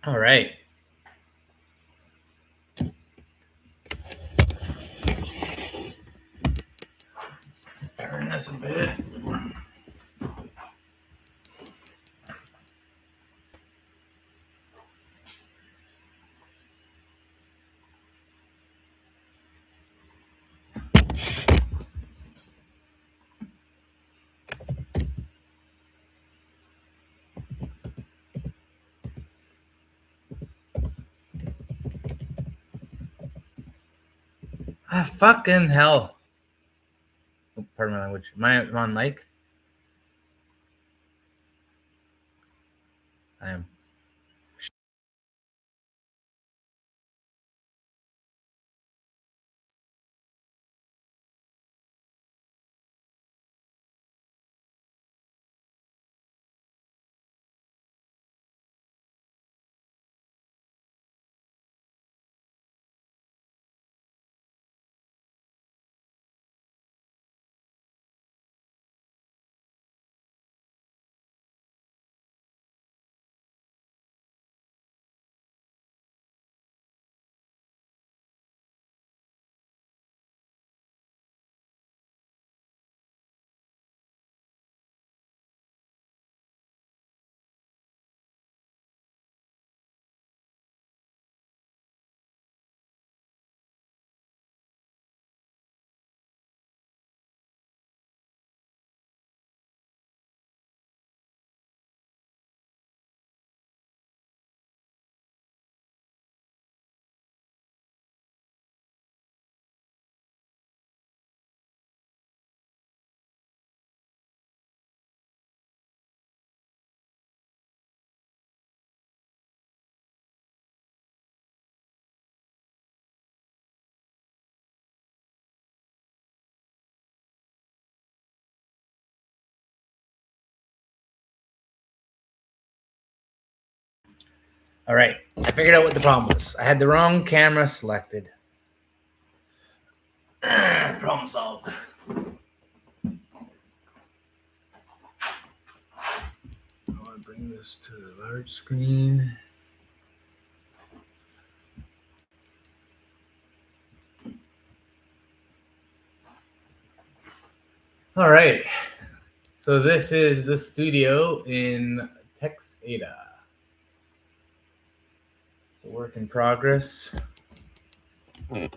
All right. Turn this a bit. Fucking hell. Oh, pardon my language. Am I on mic? I am. All right. I figured out what the problem was. I had the wrong camera selected. Problem solved. I want to bring this to the large screen. All right. So this is the studio in Texada. It's a work in progress. Where's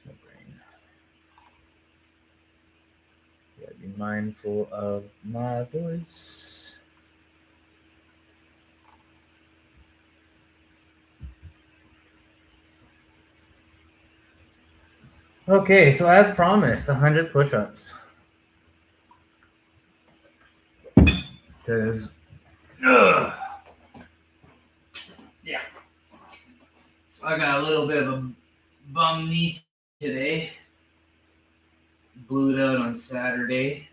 my brain? Gotta be mindful of my voice. Okay, so as promised, 100 push-ups. Because, yeah. So I got a little bit of a bum knee today. Blew it out on Saturday.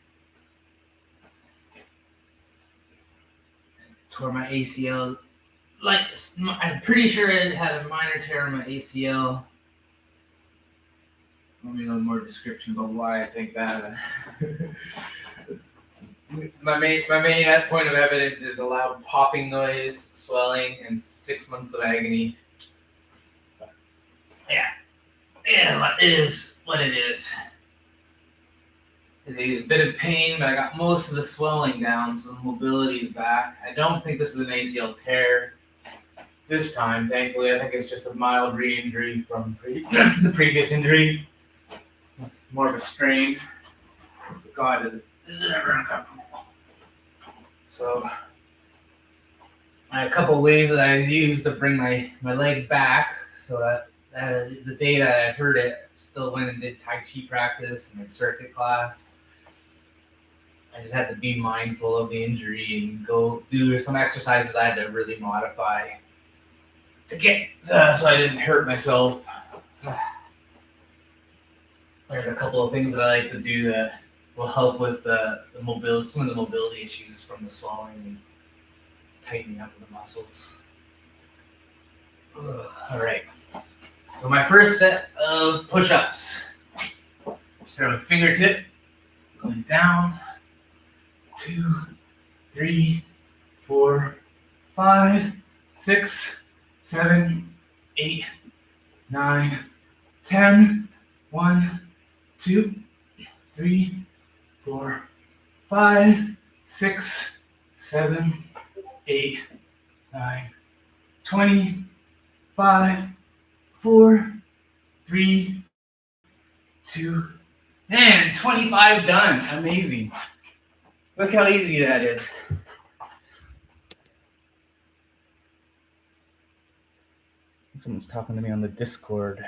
Tore my ACL. Like, I'm pretty sure it had a minor tear in my ACL. Let me know more description about why I think that. my main point of evidence is the loud popping noise, swelling, and 6 months of agony. But yeah, it is what it is. Today's a bit of pain, but I got most of the swelling down, so the mobility's back. I don't think this is an ACL tear this time, thankfully. I think it's just a mild re-injury from the previous injury. More of a strain. God, is it ever uncomfortable? So, I had a couple of ways that I used to bring my leg back. So that the day that I heard it, still went and did Tai Chi practice and my circuit class. I just had to be mindful of the injury and go do some exercises I had to really modify to get so I didn't hurt myself. There's a couple of things that I like to do that will help with the mobility, some of the mobility issues from the swelling and tightening up of the muscles. All right. So my first set of push-ups. Start with fingertip, going down, 2, 3, 4, 5, 6, 7, 8, 9, 10. 1, 2, 3, 4, 5, 6, 7, 8, 9, 20, 5, 4, 3, 2, and 25 done. Amazing. Look how easy that is. Someone's talking to me on the Discord.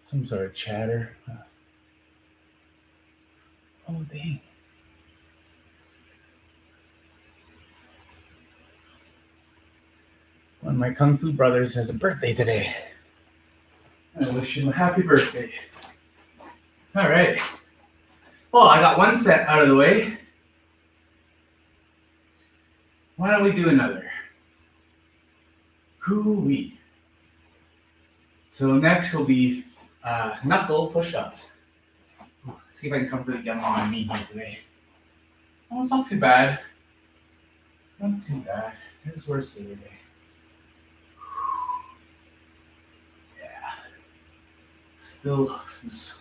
Some sort of chatter. Oh, dang. One of my Kung Fu brothers has a birthday today. I wish him a happy birthday. All right. Well, I got one set out of the way. Why don't we do another? Hoo-wee. So next will be knuckle push-ups. Let's see if I can comfortably get on my knee here today. Oh, it's not too bad. Not too bad. It was worse the other day. Yeah. Still some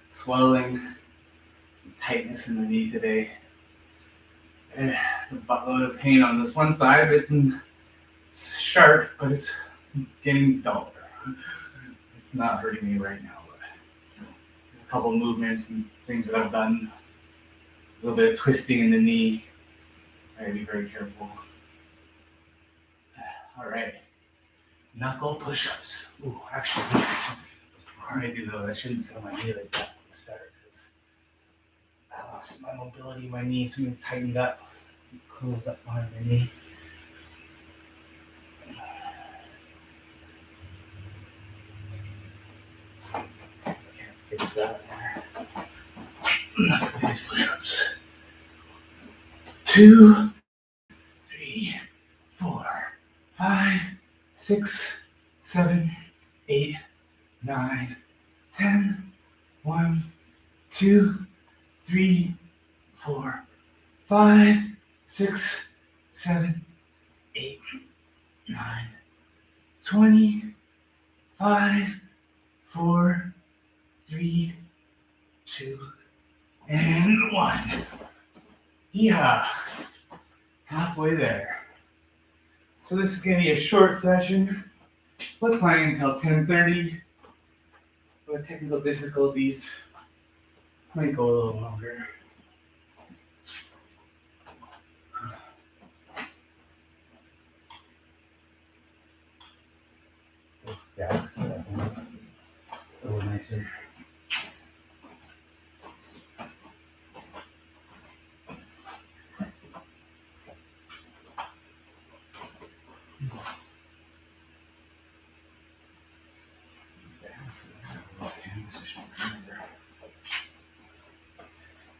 swelling, tightness in the knee today. A buttload of pain on this one side. It's sharp, but it's getting duller. It's not hurting me right now. But a couple movements and things that I've done. A little bit of twisting in the knee. I gotta be very careful. All right. Knuckle push-ups. Ooh, actually, before I do those, I shouldn't sit on my knee like that to start because I lost my mobility in my knee. Something tightened up, closed up behind my knee. Can't fix that there. Enough of these push-ups. 2, 3, 4, 5, 6, 7, 8, 9, 10. 1, 2, 3, 4, 5, 6, 7, 8, 9, 20. 5, 4, 3, 2, and 1. Yeah, halfway there. So this is gonna be a short session. Let's plan until 10:30. With technical difficulties, might go a little longer. Yeah, that's good. It's a little nicer.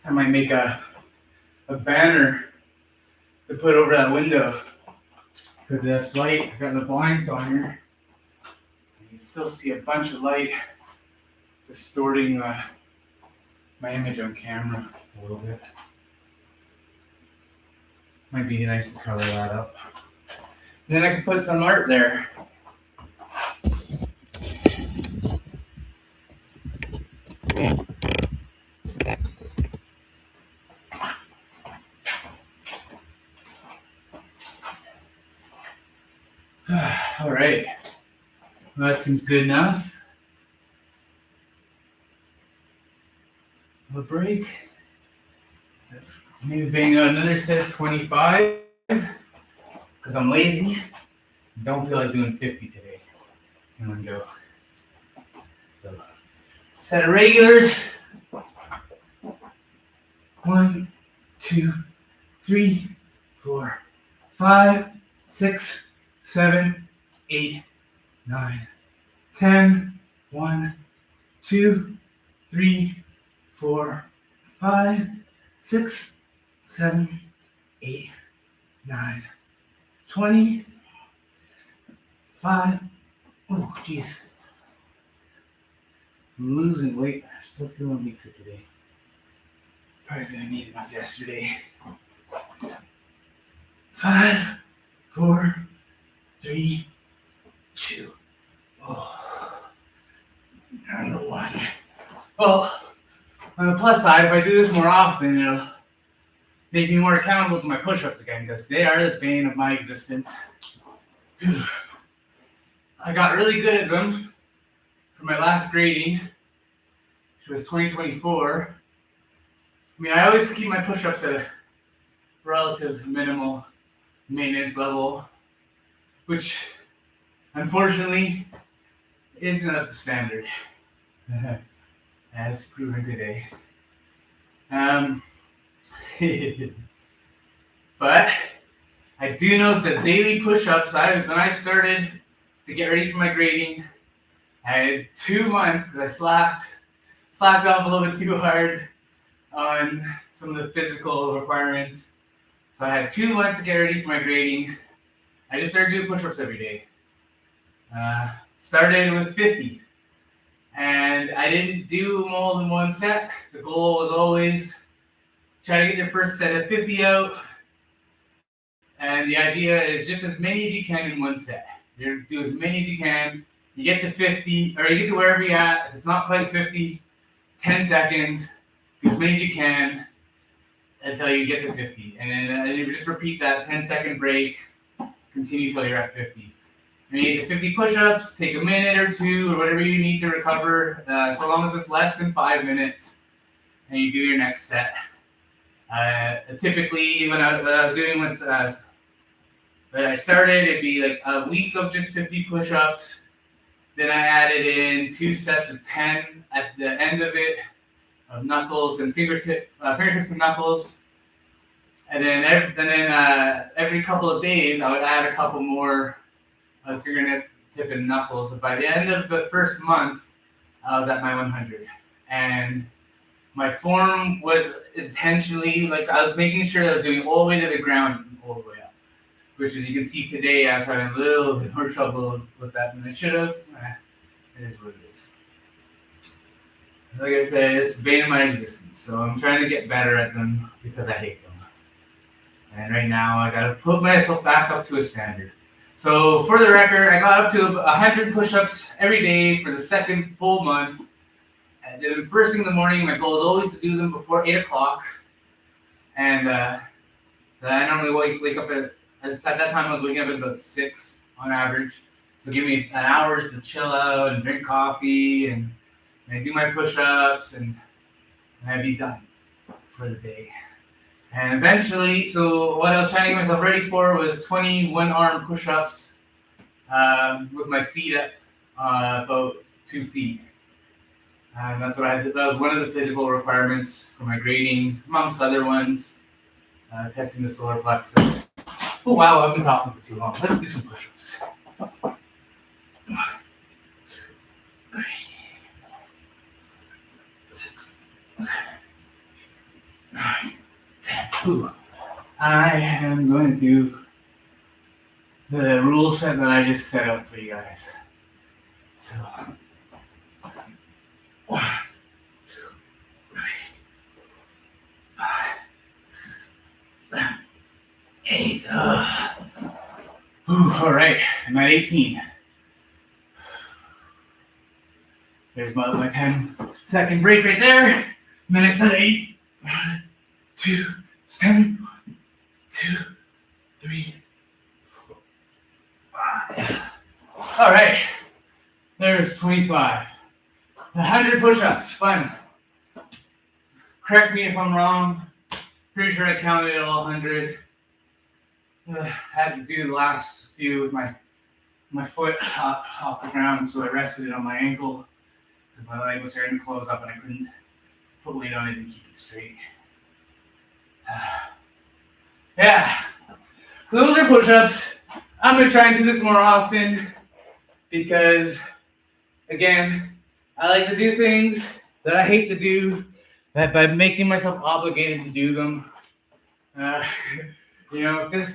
I might make a banner to put over that window because this light, I got the blinds on here. You can still see a bunch of light distorting my image on camera a little bit. Might be nice to color that up. And then I can put some art there. All right. Well, that seems good enough. A break. Let's maybe bang out another set of 25 because I'm lazy. Don't feel like doing 50 today in one go. So, set of regulars. 1, 2, 3, 4, 5, 6, 7, 8, 9, 10. 1, 2, 3, 4, 5, 6, 7, 8, 9, 25. Oh, jeez. I'm losing weight. I'm still feeling weaker today. Probably didn't eat enough yesterday. 5, 4, 3, 2. Oh, and 1. Well, on the plus side, if I do this more often, it'll make me more accountable to my push-ups again, because they are the bane of my existence. I got really good at them for my last grading, which was 2024. I mean, I always keep my push-ups at a relative minimal maintenance level, which unfortunately isn't up to standard, as proven today. But I do know that daily push-ups, when I started to get ready for my grading, I had 2 months because I slacked off a little bit too hard on some of the physical requirements. So I had 2 months to get ready for my grading. I just started doing push-ups every day. Started with 50. And I didn't do more than one set. The goal was always try to get your first set of 50 out. And the idea is just as many as you can in one set. You do as many as you can. You get to 50, or you get to wherever you're at. If it's not quite 50, 10 seconds. Do as many as you can until you get to 50. And then you just repeat that 10-second break. Continue till you're at 50. And you get to 50 push-ups, take a minute or two, or whatever you need to recover, so long as it's less than 5 minutes, and you do your next set. Typically, when I was doing when I started, it'd be like a week of just 50 push-ups. Then I added in 2 sets of 10 at the end of it, of knuckles and fingertips and knuckles. And then every couple of days, I would add a couple more fingertip and knuckles. So by the end of the first month, I was at my 100. And my form was intentionally, like I was making sure that I was doing all the way to the ground and all the way up. Which, as you can see today, I was having a little bit more trouble with that than I should have. It is what it is. Like I said, it's the bane of my existence. So I'm trying to get better at them because I hate them. And right now, I gotta put myself back up to a standard. So for the record, I got up to 100 push-ups every day for the second full month. And then first thing in the morning, my goal is always to do them before 8 o'clock. And so I normally wake up at that time I was waking up at about 6 on average. So give me an hour to chill out and drink coffee and I do my push-ups and I'd be done for the day. And eventually, so what I was trying to get myself ready for was 21 arm push-ups with my feet at about 2 feet. And that's what I did. That was one of the physical requirements for my grading, amongst other ones, testing the solar plexus. Oh wow, I've been talking for too long. Let's do some push-ups. 1, 2, 3, 6, 7, 9, 10. Ooh. I am going to do the rule set that I just set up for you guys. So 1, 2, 3, 5, 6, 7, 8. All right, I'm at 18. There's my 10-second break right there. And then it's at 8. 1, 2, 7, 1, 2, 3, 4, 5. All right, there's 25. 100 push-ups, fun. Correct me if I'm wrong. Pretty sure I counted it all 100. Had to do the last few with my foot up off the ground, so I rested it on my ankle because my leg was starting to close up and I couldn't put weight on it and keep it straight. Yeah, so those are push-ups. I'm going to try and do this more often because, again, I like to do things that I hate to do, that by making myself obligated to do them. Because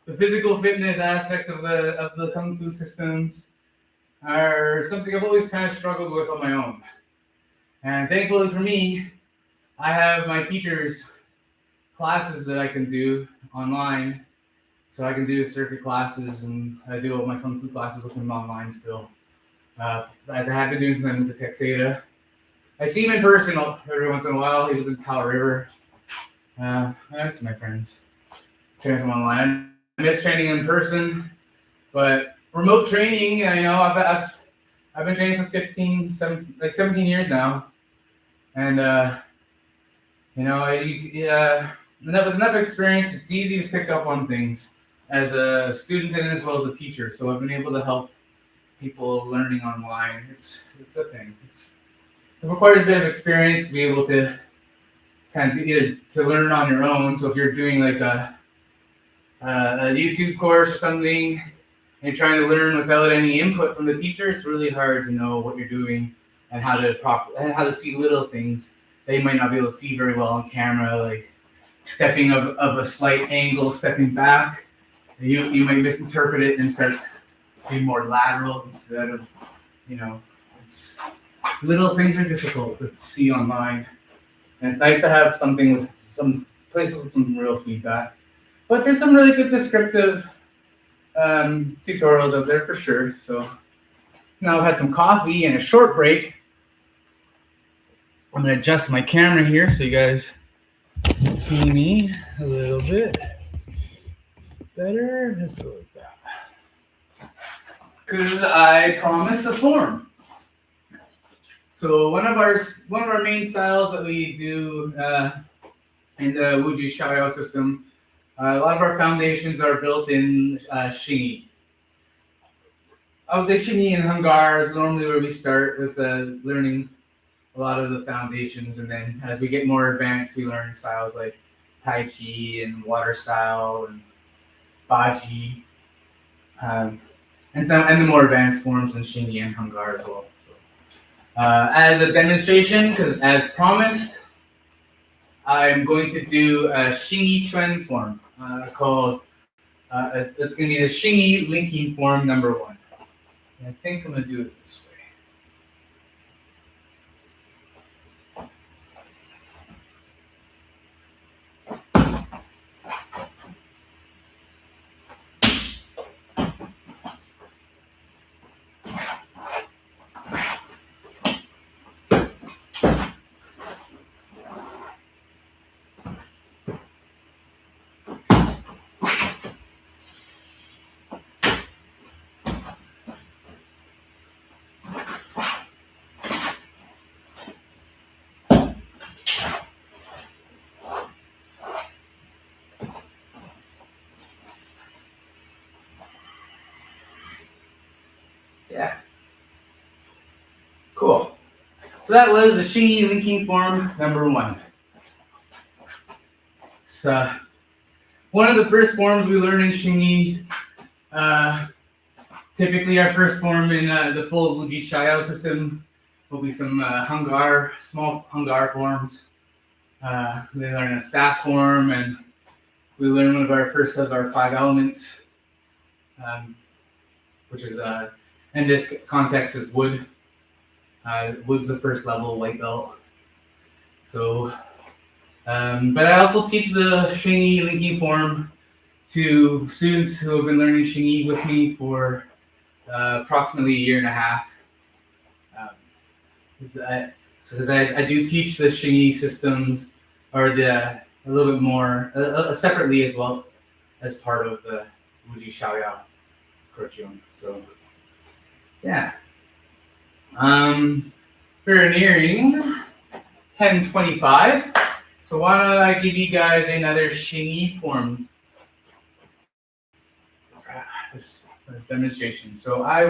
the physical fitness aspects of the Kung Fu systems are something I've always kind of struggled with on my own. And thankfully for me, I have my teachers' classes that I can do online. So I can do circuit classes, and I do all my Kung Fu classes with him online still. As I have been doing since I moved to Texada. I see him in person every once in a while. He lives in Powell River. I miss my friends. Training them online. I miss training in person, but remote training, I've been training for 17 years now. And, with enough experience, it's easy to pick up on things as a student and as well as a teacher. So I've been able to help people learning online. It's a thing. It requires a bit of experience to be able to kind of either to learn on your own. So if you're doing like a YouTube course or something, and you're trying to learn without any input from the teacher, it's really hard to know what you're doing and how to see little things that you might not be able to see very well on camera, like stepping of a slight angle, stepping back. You might misinterpret it and start being more lateral instead of, it's little things are difficult to see online. And it's nice to have something with some places with some real feedback. But there's some really good descriptive tutorials out there for sure. So now I've had some coffee and a short break. I'm going to adjust my camera here so you guys can see me a little bit better. Let's go like that. Because I promised a form. So one of our main styles that we do in the Wuji Xiaoyao system, a lot of our foundations are built in Xingyi. I would say Xingyi and Hung Gar is normally where we start with learning a lot of the foundations, and then as we get more advanced, we learn styles like Tai Chi and Water Style and Baji, and the more advanced forms in Xingyi and Hung Gar as well. As a demonstration, because as promised, I'm going to do a Xingyi Chuan form called, it's going to be the Xingyi linking form number 1. And I think I'm going to do it this way. Yeah. Cool. So that was the Xingyi linking form number 1. So one of the first forms we learn in Xingyi, typically our first form in the full Wuji Xiaoyao system will be some small Hung Gar forms. We learn a staff form, and we learn one of our first of our 5 elements, which is in this context is wood. Wood's the first level white belt. So, but I also teach the Xingyi linking form to students who have been learning Xingyi with me for approximately a year and a half. Because I do teach the Xingyi systems, or a little bit more separately as well as part of the Wuji Xiaoyao curriculum. So, yeah. We're nearing 10:25. So why don't I give you guys another Xingyi form this demonstration. So I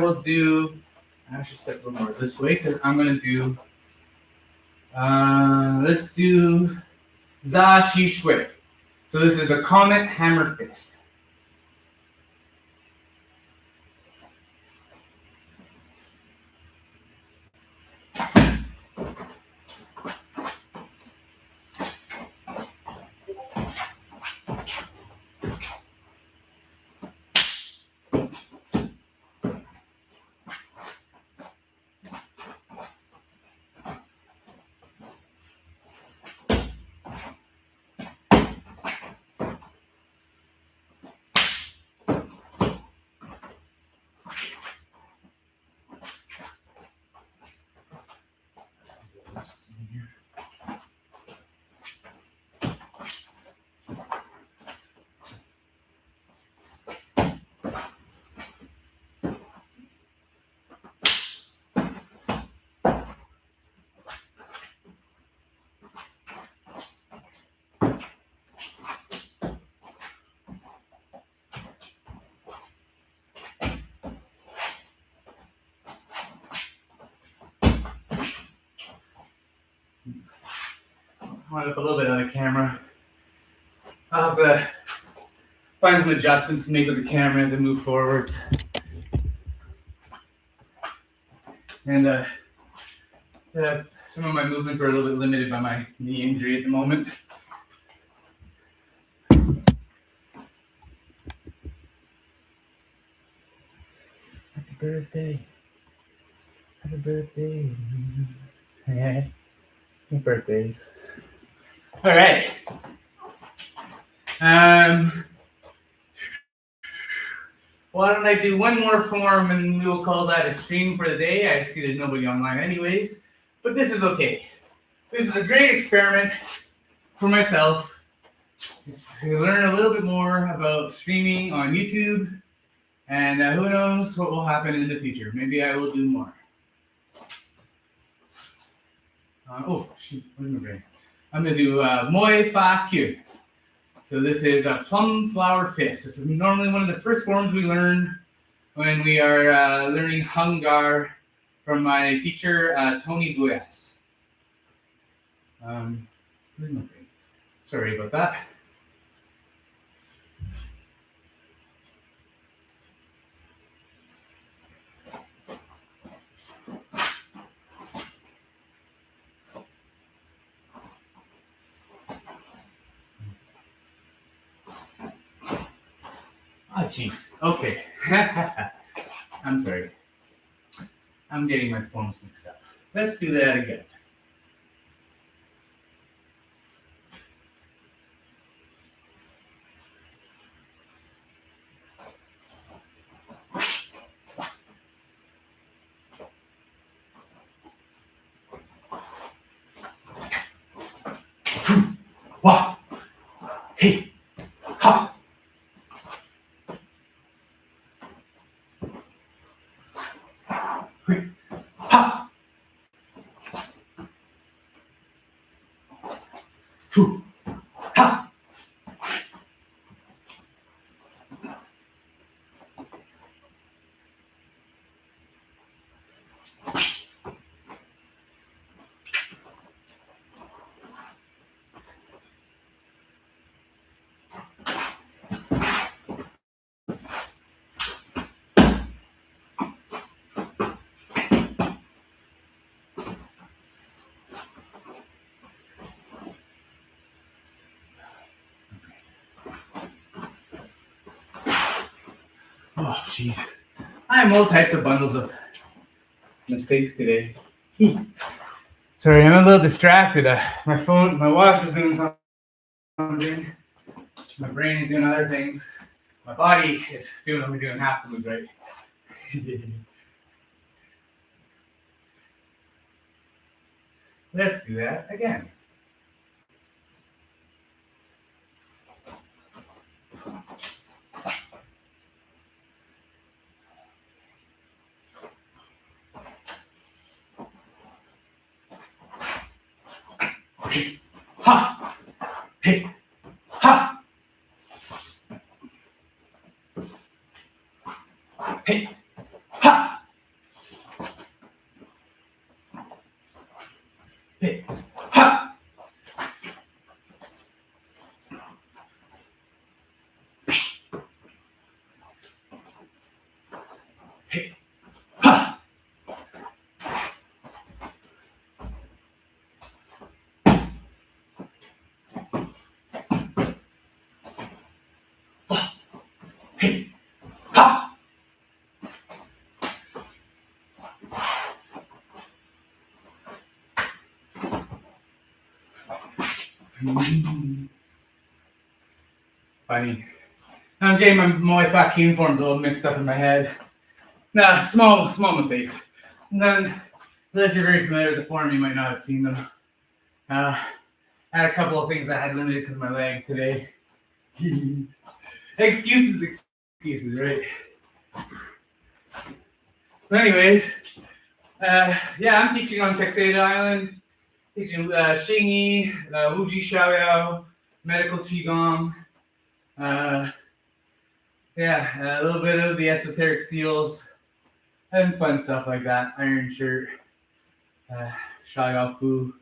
should step a little more this way because I'm going to do, let's do Za Shi Shui. So this is the Comet Hammer Fist. wind up a little bit on the camera. I'll have to find some adjustments to make with the camera as I move forward. And some of my movements are a little bit limited by my knee injury at the moment. Happy birthday. Happy birthday. Happy birthdays. All right. Why don't I do one more form and we will call that a stream for the day. I see there's nobody online anyways, but this is okay. This is a great experiment for myself to learn a little bit more about streaming on YouTube, and who knows what will happen in the future. Maybe I will do more. Oh, shoot, where's my brain? I'm going to do Moi Fa Kyu. So this is a plum flower fist. This is normally one of the first forms we learn when we are learning Hung Gar from my teacher, Tony Buyas. Sorry about that. Oh, jeez. Okay. I'm sorry. I'm getting my forms mixed up. Let's do that again. Wah. Hey. Ha. Ha. Fu. Ha. Oh, jeez. I have all types of bundles of mistakes today. Sorry, I'm a little distracted. My phone, my watch is doing something. My brain is doing other things. My body is only doing half the moves right. Let's do that again. Ha! Hey! Ha! Hey! Ha! Hey! Ha! Hey! Ha! Hey! Ha! Funny. I'm getting my Muay Thai keen forms a little mixed up in my head. Nah, small mistakes. And then, unless you're very familiar with the form, you might not have seen them. I had a couple of things I had limited because of my leg today. Excuses, right? But anyways, I'm teaching on Texada Island, teaching Xingyi, Wuji Xiaoyao, medical Qigong. A little bit of the esoteric seals and fun stuff like that. Iron shirt, Xiaoyao Fu.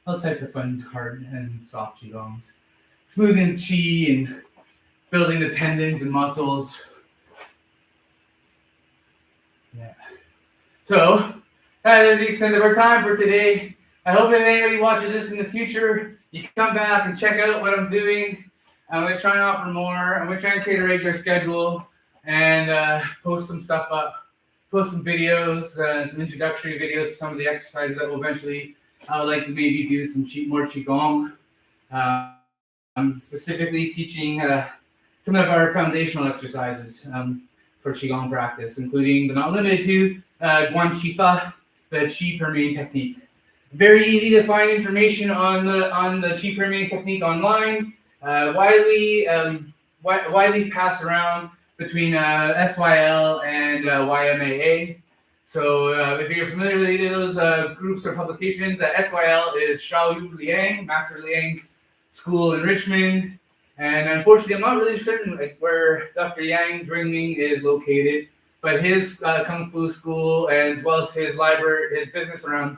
all types of fun, hard and soft Qigongs. Smoothing Qi and building the tendons and muscles. Yeah. So, that is the extent of our time for today. I hope if anybody watches this in the future, you can come back and check out what I'm doing. I'm going to try and offer more. I'm going to try and create a regular schedule and post some stuff up, post some videos, some introductory videos to some of the exercises that will eventually, I would like to maybe do some more Qigong. I'm specifically teaching some of our foundational exercises for Qigong practice, including but not limited to Guan Qi Fa, the Qi permeating technique. Very easy to find information on the Qi permeating technique online. Widely passed around between SYL and YMAA. So if you're familiar with those groups or publications, SYL is Xiaoyu Liang, Master Liang's school in Richmond. And unfortunately, I'm not really certain where Dr. Yang Dringming is located, but his Kung Fu school, as well as his library, his business around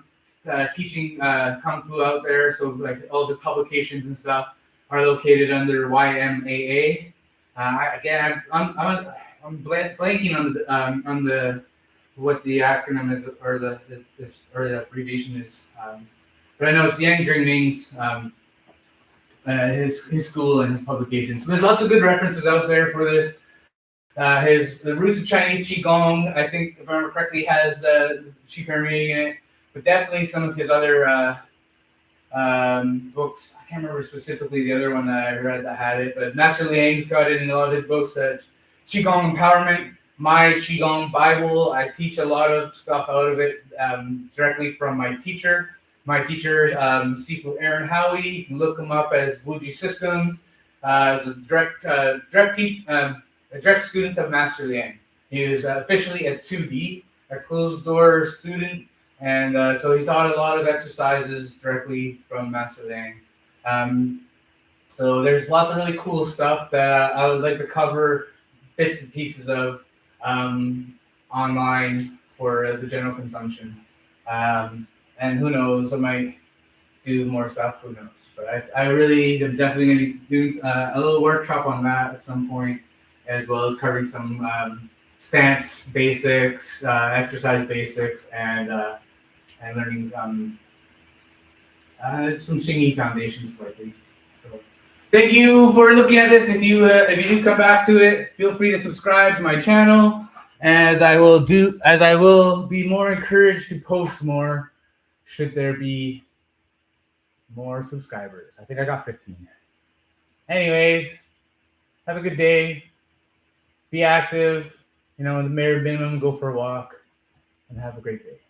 teaching Kung Fu out there, so all of his publications and stuff are located under YMAA. I'm blanking on the what the acronym is or the abbreviation is, but I know it's Yang Dringming's his school and his publications. So there's lots of good references out there for this. The Roots of Chinese Qigong, I think, if I remember correctly, has Qi permeating in it, but definitely some of his other books. I can't remember specifically the other one that I read that had it, but Master Liang's got it in a lot of his books. Qigong Empowerment, my Qigong Bible. I teach a lot of stuff out of it directly from my teacher. My teacher, Sifu Aaron Howie. You can look him up as Wuji Systems. As a direct student of Master Liang. He is officially a 2D, a closed door student, and so he taught a lot of exercises directly from Master Liang. So there's lots of really cool stuff that I would like to cover bits and pieces of online for the general consumption. And who knows, I might do more stuff, who knows. But I really am definitely going to be doing a little workshop on that at some point, as well as covering some stance basics, exercise basics, and learning some Xingyi foundations likely. So, thank you for looking at this. If you do come back to it, feel free to subscribe to my channel, as I will be more encouraged to post more should there be more subscribers. I think I got 15. Anyways, have a good day. Be active. The bare minimum, go for a walk, and have a great day.